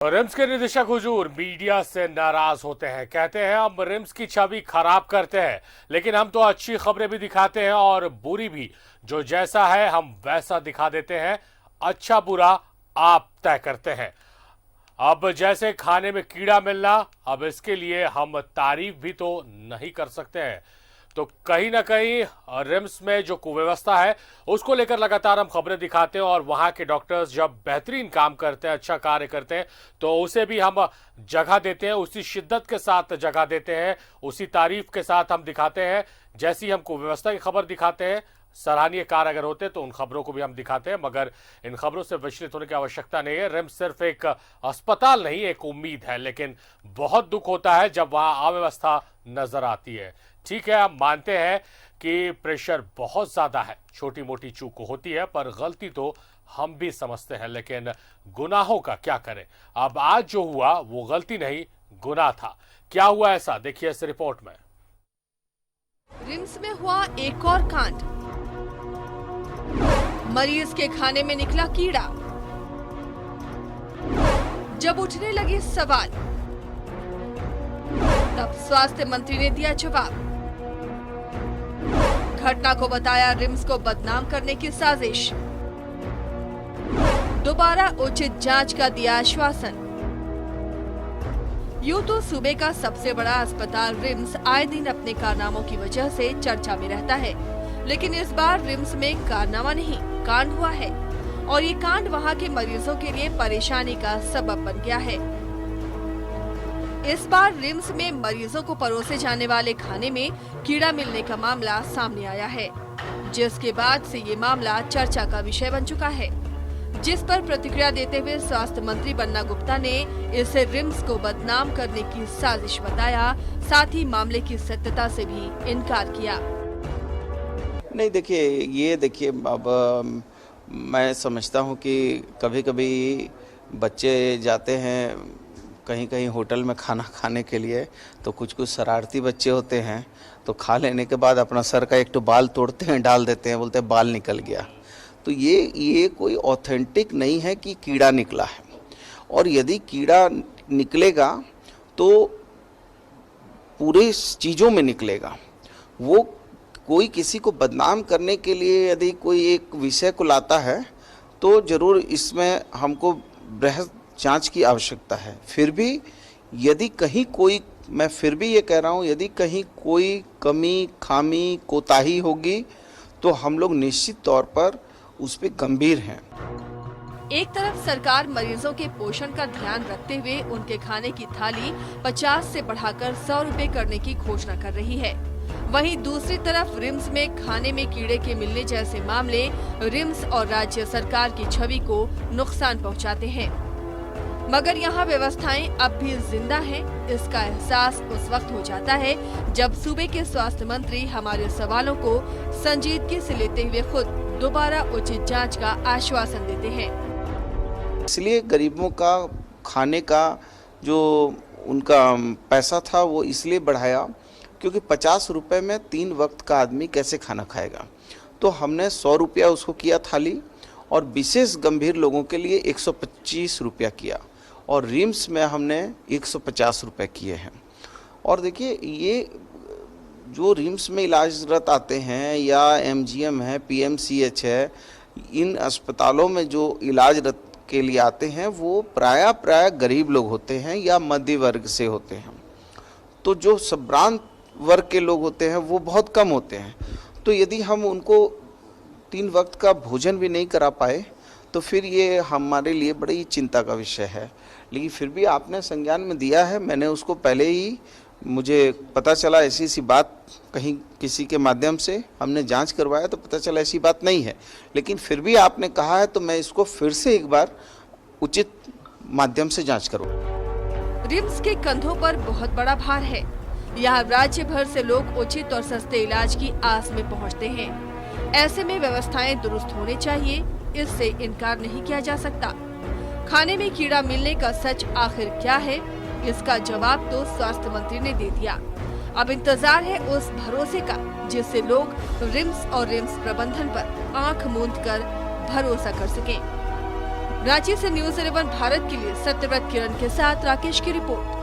RIMS के निदेशक हुजूर media से नाराज होते हैं। कहते हैं हम रिम्स की छवि खराब करते हैं, लेकिन हम तो अच्छी खबरें भी दिखाते हैं और बुरी भी। जो जैसा है हम वैसा दिखा देते हैं। अच्छा बुरा आप तय करते हैं। अब जैसे खाने में कीड़ा मिलना, अब इसके लिए हम तारीफ भी तो नहीं कर सकते हैं। तो कहीं ना कहीं रिम्स में जो कुव्यवस्था है उसको लेकर लगातार हम खबरें दिखाते हैं, और वहां के डॉक्टर्स जब बेहतरीन काम करते हैं, अच्छा कार्य करते हैं, तो उसे भी हम जगह देते हैं, उसी शिद्दत के साथ जगह देते हैं, उसी तारीफ के साथ हम दिखाते हैं। जैसी हम कुव्यवस्था की खबर दिखाते हैं, सराहनीय कार्य अगर होते तो उन खबरों को भी हम दिखाते हैं, मगर इन खबरों से विचलित होने की आवश्यकता नहीं है। रिम्स सिर्फ एक अस्पताल नहीं, एक उम्मीद है, लेकिन बहुत दुख होता है जब वहां अव्यवस्था नजर आती है। ठीक है, हम मानते हैं कि प्रेशर बहुत ज्यादा है, छोटी मोटी चूक होती है, पर गलती तो हम भी समझते हैं, लेकिन गुनाहों का क्या करें। अब आज जो हुआ वो गलती नहीं, गुनाह था। क्या हुआ ऐसा, देखिए इस रिपोर्ट में। रिम्स में हुआ एक और कांड। मरीज के खाने में निकला कीड़ा। जब उठने लगे सवाल, तब स्वास्थ्य मंत्री ने दिया जवाब। घटना को बताया रिम्स को बदनाम करने की साजिश। दोबारा उचित जांच का दिया आश्वासन। यूं तो सूबे का सबसे बड़ा अस्पताल रिम्स आए दिन अपने कारनामों की वजह से चर्चा में रहता है, लेकिन इस बार रिम्स में कारनामा नहीं, कांड हुआ है, और ये कांड वहां के मरीजों के लिए परेशानी का सबब बन गया है। इस बार रिम्स में मरीजों को परोसे जाने वाले खाने में कीड़ा मिलने का मामला सामने आया है, जिसके बाद से ये मामला चर्चा का विषय बन चुका है, जिस पर प्रतिक्रिया देते हुए स्वास्थ्य मंत्री बन्ना गुप्ता ने इसे रिम्स को बदनाम करने की साजिश बताया, साथ ही मामले की सत्यता से भी इनकार किया। नहीं, देखिए अब मैं समझता हूँ कि कभी कभी बच्चे जाते हैं कहीं कहीं होटल में खाना खाने के लिए, तो कुछ शरारती बच्चे होते हैं, तो खा लेने के बाद अपना सर का एक तो बाल तोड़ते हैं, डाल देते हैं, बोलते हैं बाल निकल गया। तो ये कोई ऑथेंटिक नहीं है कि कीड़ा निकला है। और यदि कीड़ा निकलेगा तो पूरे चीज़ों में निकलेगा। वो कोई किसी को बदनाम करने के लिए यदि कोई एक विषय को लाता है तो ज़रूर इसमें हमको बृहद जांच की आवश्यकता है। फिर भी यदि कहीं कोई, मैं फिर भी ये कह रहा हूँ, यदि कहीं कोई कमी, खामी, कोताही होगी तो हम लोग निश्चित तौर पर उस पर गंभीर हैं। एक तरफ सरकार मरीजों के पोषण का ध्यान रखते हुए उनके खाने की थाली 50 से बढ़ाकर 100 रुपए करने की घोषणा कर रही है, वहीं दूसरी तरफ रिम्स में खाने में कीड़े के मिलने जैसे मामले रिम्स और राज्य सरकार की छवि को नुकसान पहुंचाते हैं। मगर यहाँ व्यवस्थाएं अब भी जिंदा हैं, इसका एहसास उस वक्त हो जाता है जब सूबे के स्वास्थ्य मंत्री हमारे सवालों को संजीदगी से लेते हुए खुद दोबारा उचित जांच का आश्वासन देते हैं। इसलिए गरीबों का खाने का जो उनका पैसा था वो इसलिए बढ़ाया क्योंकि 50 रुपए में 3 वक्त का आदमी कैसे खाना खाएगा। तो हमने 100 रुपया उसको किया थाली, और विशेष गंभीर लोगों के लिए 125 रुपया किया, और रिम्स में हमने 150 रुपये किए हैं। और देखिए, ये जो रिम्स में इलाजरत आते हैं या एमजीएम है, पीएमसीएच है, इन अस्पतालों में जो इलाजरत के लिए आते हैं वो प्राय गरीब लोग होते हैं या मध्य वर्ग से होते हैं। तो जो संभ्रांत वर्ग के लोग होते हैं वो बहुत कम होते हैं। तो यदि हम उनको 3 वक्त का भोजन भी नहीं करा पाए तो फिर ये हमारे लिए बड़ी चिंता का विषय है। लेकिन फिर भी आपने संज्ञान में दिया है, मैंने उसको पहले ही, मुझे पता चला ऐसी बात कहीं किसी के माध्यम से, हमने जांच करवाया तो पता चला ऐसी बात नहीं है, लेकिन फिर भी आपने कहा है तो मैं इसको फिर से एक बार उचित माध्यम से जांच करूँगा। रिम्स के कंधों पर बहुत बड़ा भार है। यहाँ राज्य भर से लोग उचित और सस्ते इलाज की आस में पहुँचते हैं। ऐसे में व्यवस्थाएं दुरुस्त होने चाहिए, इससे इनकार नहीं किया जा सकता। खाने में कीड़ा मिलने का सच आखिर क्या है, इसका जवाब तो स्वास्थ्य मंत्री ने दे दिया। अब इंतजार है उस भरोसे का जिससे लोग रिम्स और रिम्स प्रबंधन पर आंख मूंद कर भरोसा कर सकें। रांची से न्यूज 11 भारत के लिए सत्यव्रत किरण के साथ राकेश की रिपोर्ट।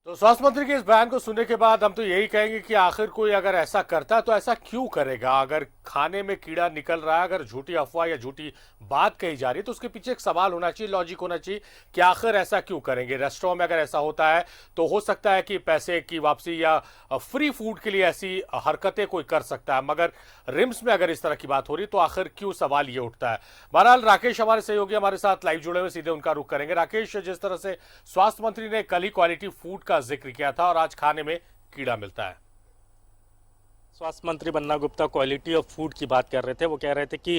तो स्वास्थ्य मंत्री के इस बयान को सुनने के बाद हम तो यही कहेंगे कि आखिर कोई अगर ऐसा करता है तो ऐसा क्यों करेगा। अगर खाने में कीड़ा निकल रहा है, अगर झूठी अफवाह या झूठी बात कही जा रही है तो उसके पीछे एक सवाल होना चाहिए, लॉजिक होना चाहिए कि आखिर ऐसा क्यों करेंगे। रेस्टोरेंट में अगर ऐसा होता है तो हो सकता है कि पैसे की वापसी या फ्री फूड के लिए ऐसी हरकतें कोई कर सकता है, मगर रिम्स में अगर इस तरह की बात हो रही तो आखिर क्यों सवाल ये उठता है। बहरहाल राकेश हमारे सहयोगी हमारे साथ लाइव जुड़े हुए, सीधे उनका रुख करेंगे। राकेश, जिस तरह से स्वास्थ्य मंत्री ने कल ही क्वालिटी फूड का जिक्र किया था और आज खाने में कीड़ा मिलता है। स्वास्थ्य मंत्री Banna Gupta quality of food की बात कर रहे थे। वो कह रहे थे कि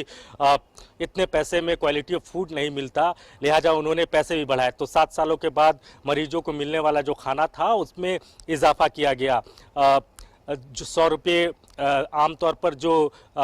इतने पैसे में क्वालिटी ऑफ फूड नहीं मिलता, लिहाजा उन्होंने पैसे भी बढ़ाए। तो 7 सालों के बाद मरीजों को मिलने वाला जो खाना था उसमें इजाफा किया गया। जो 100 रुपये आमतौर पर जो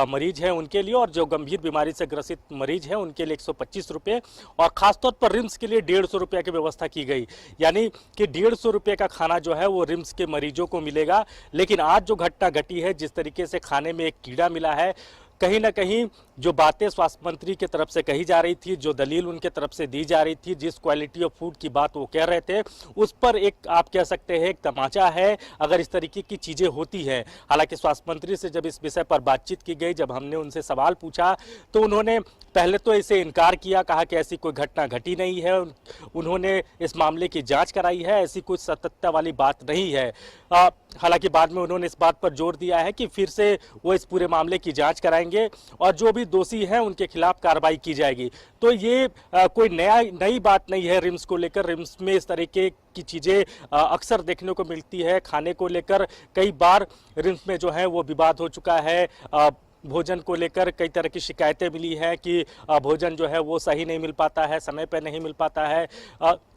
मरीज हैं उनके लिए, और जो गंभीर बीमारी से ग्रसित मरीज हैं उनके लिए 125 रुपये, और ख़ासतौर पर रिम्स के लिए 150 रुपये की व्यवस्था की गई। यानी कि 150 रुपये का खाना जो है वो रिम्स के मरीजों को मिलेगा। लेकिन आज जो घटना घटी है, जिस तरीके से खाने में एक कीड़ा मिला है, कहीं ना कहीं जो बातें स्वास्थ्य मंत्री की तरफ से कही जा रही थी, जो दलील उनके तरफ से दी जा रही थी, जिस क्वालिटी ऑफ फूड की बात वो कह रहे थे, उस पर एक आप कह सकते हैं एक तमाचा है अगर इस तरीके की चीज़ें होती हैं। हालांकि स्वास्थ्य मंत्री से जब इस विषय पर बातचीत की गई, जब हमने उनसे सवाल पूछा तो उन्होंने पहले तो इसे इनकार किया, कहा कि ऐसी कोई घटना घटी नहीं है। उन्होंने इस मामले की जाँच कराई है, ऐसी कोई सत्यता वाली बात नहीं है। हालांकि बाद में उन्होंने इस बात पर जोर दिया है कि फिर से वो इस पूरे मामले की जांच कराएंगे और जो भी दोषी हैं उनके खिलाफ कार्रवाई की जाएगी। तो ये कोई नई बात नहीं है रिम्स को लेकर। रिम्स में इस तरीके की चीज़ें अक्सर देखने को मिलती है। खाने को लेकर कई बार रिम्स में जो है वो विवाद हो चुका है। भोजन को लेकर कई तरह की शिकायतें मिली हैं कि भोजन जो है वो सही नहीं मिल पाता है, समय पर नहीं मिल पाता है।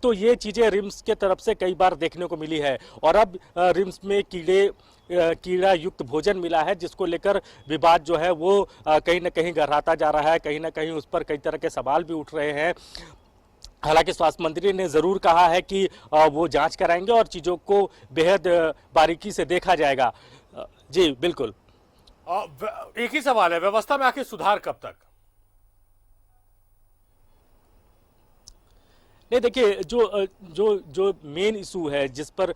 तो ये चीज़ें रिम्स के तरफ से कई बार देखने को मिली है। और अब रिम्स में कीड़ा युक्त भोजन मिला है, जिसको लेकर विवाद जो है वो कहीं ना कहीं गहराता जा रहा है। कहीं ना कहीं उस पर कई तरह के सवाल भी उठ रहे हैं। हालांकि स्वास्थ्य मंत्री ने ज़रूर कहा है कि वो जांच कराएंगे और चीज़ों को बेहद बारीकी से देखा जाएगा। जी बिल्कुल। एक ही सवाल है, व्यवस्था में आखिर सुधार कब तक? नहीं, देखिए जो मेन इशू है, जिस पर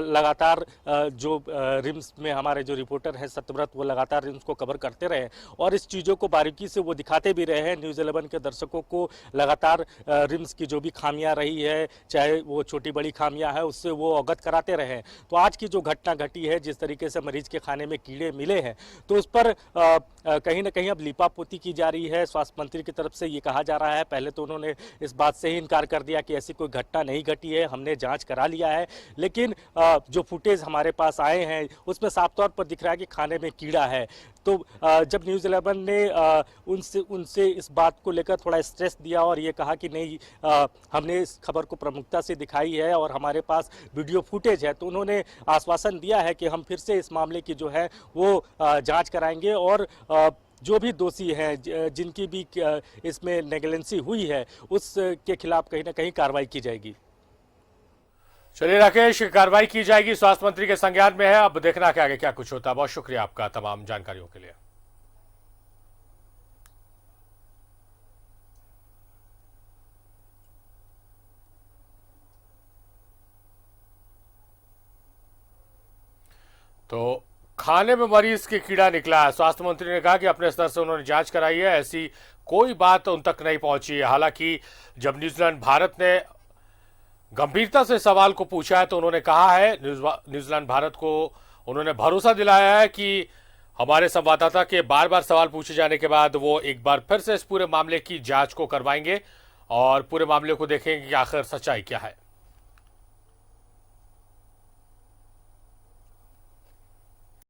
लगातार जो रिम्स में हमारे जो रिपोर्टर हैं सत्यव्रत, वो लगातार रिम्स को कवर करते रहे और इस चीज़ों को बारीकी से वो दिखाते भी रहे हैं। न्यूज़ 11 के दर्शकों को लगातार रिम्स की जो भी खामियां रही है, चाहे वो छोटी बड़ी खामियां है, उससे वो अवगत कराते रहे। तो आज की जो घटना घटी है, जिस तरीके से मरीज के खाने में कीड़े मिले हैं, तो उस पर कहीं ना कहीं अब लीपापोती की जा रही है। स्वास्थ्य मंत्री की तरफ से ये कहा जा रहा है, पहले तो उन्होंने इस बात से ही इनकार कर दिया कि ऐसी कोई घटना नहीं घटी है, हमने जांच करा लिया है। लेकिन जो फुटेज हमारे पास आए हैं उसमें साफ तौर पर दिख रहा है कि खाने में कीड़ा है। तो जब न्यूज़ 11 ने उनसे इस बात को लेकर थोड़ा स्ट्रेस दिया और ये कहा कि नहीं, हमने इस खबर को प्रमुखता से दिखाई है और हमारे पास वीडियो फुटेज है, तो उन्होंने आश्वासन दिया है कि हम फिर से इस मामले की जो है वो जांच कराएंगे और जो भी दोषी हैं, जिनकी भी इसमें नेगलेंसी हुई है, उसके खिलाफ कहीं ना कहीं कार्रवाई की जाएगी। चलिए राकेश, कार्रवाई की जाएगी, स्वास्थ्य मंत्री के संज्ञान में है। अब देखना कि आगे क्या कुछ होता है। बहुत शुक्रिया आपका तमाम जानकारियों के लिए। तो खाने में मरीज के कीड़ा निकला है। स्वास्थ्य मंत्री ने कहा कि अपने स्तर से उन्होंने जांच कराई है, ऐसी कोई बात उन तक नहीं पहुंची है। हालांकि जब न्यूजीलैंड भारत ने गंभीरता से सवाल को पूछा है तो उन्होंने कहा है, न्यूजीलैंड भारत को उन्होंने भरोसा दिलाया है कि हमारे संवाददाता के बार बार सवाल पूछे जाने के बाद वो एक बार फिर से इस पूरे मामले की जांच को करवाएंगे और पूरे मामले को देखेंगे कि आखिर सच्चाई क्या है।